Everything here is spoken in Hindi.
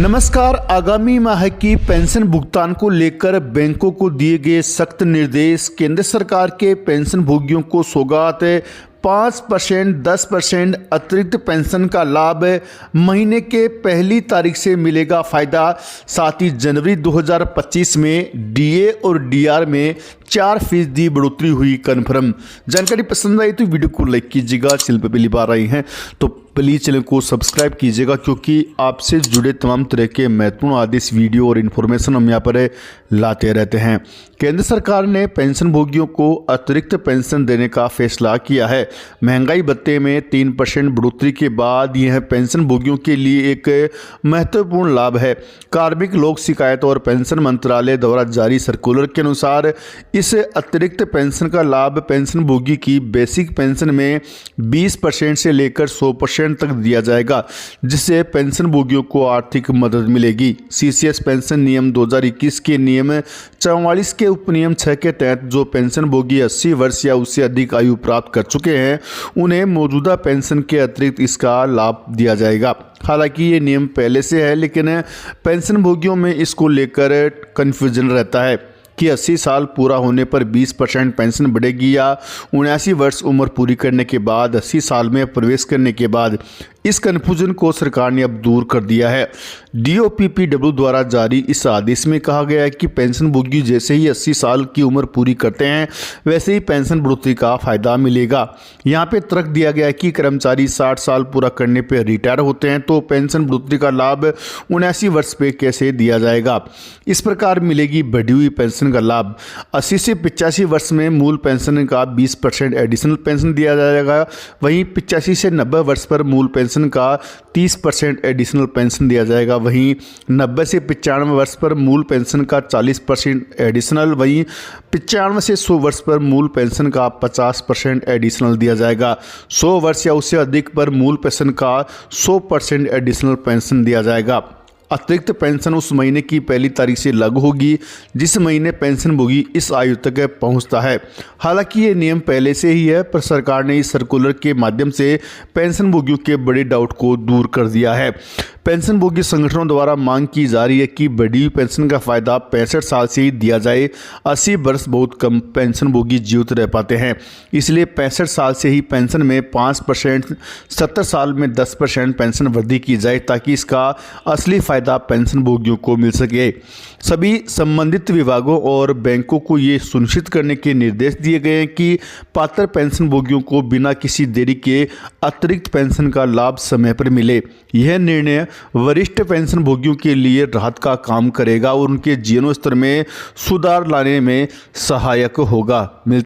नमस्कार। आगामी माह की पेंशन भुगतान को लेकर बैंकों को दिए गए सख्त निर्देश। केंद्र सरकार के पेंशन भोगियों को सौगात 5%, 10% अतिरिक्त पेंशन का लाभ महीने के पहली तारीख से मिलेगा फ़ायदा। साथ ही जनवरी 2025 में डीए और डीआर में 4% बढ़ोतरी हुई कन्फर्म। जानकारी पसंद आई तो वीडियो को लाइक कीजिएगा। चैनल पर पहली बार आई हैं तो प्लीज़ चैनल को सब्सक्राइब कीजिएगा, क्योंकि आपसे जुड़े तमाम तरह के महत्वपूर्ण आदेश, वीडियो और इन्फॉर्मेशन हम यहाँ पर लाते रहते हैं। केंद्र सरकार ने पेंशन भोगियों को अतिरिक्त पेंशन देने का फैसला किया है। महंगाई भत्ते में 3% बढ़ोतरी के बाद यह पेंशन भोगियों के लिए एक महत्वपूर्ण लाभ है। कार्मिक लोक शिकायत और पेंशन मंत्रालय द्वारा जारी सर्कुलर के अनुसार इस अतिरिक्त पेंशन का लाभ पेंशन भोगी की बेसिक पेंशन में 20% से लेकर 100% तक दिया जाएगा, जिससे पेंशन भोगियों को आर्थिक मदद मिलेगी। सीसीएस पेंशन नियम 2021 के नियम 44 के उपनियम 6 के तहत जो पेंशन भोगी 80 वर्ष या उससे अधिक आयु प्राप्त कर चुके हैं, उन्हें मौजूदा पेंशन के अतिरिक्त इसका लाभ दिया जाएगा। हालांकि ये नियम पहले से है, लेकिन पेंशन भोगियों में इसको लेकर कन्फ्यूजन रहता है कि 80 साल पूरा होने पर 20% पेंशन बढ़ेगी या 79 वर्ष उम्र पूरी करने के बाद 80 साल में प्रवेश करने के बाद। इस कन्फ्यूजन को सरकार ने अब दूर कर दिया है। डीओपीपीडब्ल्यू द्वारा जारी इस आदेश में कहा गया है कि पेंशन भोगी जैसे ही 80 साल की उम्र पूरी करते हैं, वैसे ही पेंशन बढ़ोतरी का फायदा मिलेगा। यहाँ पे तर्क दिया गया है कि कर्मचारी 60 साल पूरा करने पर रिटायर होते हैं तो पेंशन बढ़ोतरी का लाभ 79 वर्ष पे कैसे दिया जाएगा। इस प्रकार मिलेगी बढ़ी हुई पेंशन का लाभ। 80 से 85 वर्ष में मूल पेंशन का 20% एडिशनल पेंशन दिया जाएगा। वहीं 85 से 90 वर्ष पर मूल पेंशन का 30% एडिशनल पेंशन दिया जाएगा। वहीं 90 से 95 वर्ष पर मूल पेंशन का 40% एडिशनल। वहीं 95 से 100 वर्ष पर मूल पेंशन का 50% एडिशनल दिया जाएगा। 100 वर्ष या उससे अधिक पर मूल पेंशन का 100% एडिशनल पेंशन दिया जाएगा। अतिरिक्त पेंशन उस महीने की पहली तारीख से लागू होगी जिस महीने पेंशन भोगी इस आयु तक पहुंचता है। हालांकि ये नियम पहले से ही है, पर सरकार ने इस सर्कुलर के माध्यम से पेंशन भोगियों के बड़े डाउट को दूर कर दिया है। पेंशन भोगी संगठनों द्वारा मांग की जा रही है कि बढ़ी हुई पेंशन का फायदा 65 साल से ही दिया जाए। 80 वर्ष बहुत कम पेंशन भोगी जीवित रह पाते हैं, इसलिए 65 साल से ही पेंशन में 5%, 70 साल में 10% पेंशन वृद्धि की जाए, ताकि इसका असली फायदा पेंशन भोगियों को मिल सके। सभी संबंधित विभागों और बैंकों को ये सुनिश्चित करने के निर्देश दिए गए हैं कि पात्र पेंशन भोगियों को बिना किसी देरी के अतिरिक्त पेंशन का लाभ समय पर मिले। यह निर्णय वरिष्ठ पेंशन भोगियों के लिए राहत का काम करेगा और उनके जीवन स्तर में सुधार लाने में सहायक होगा।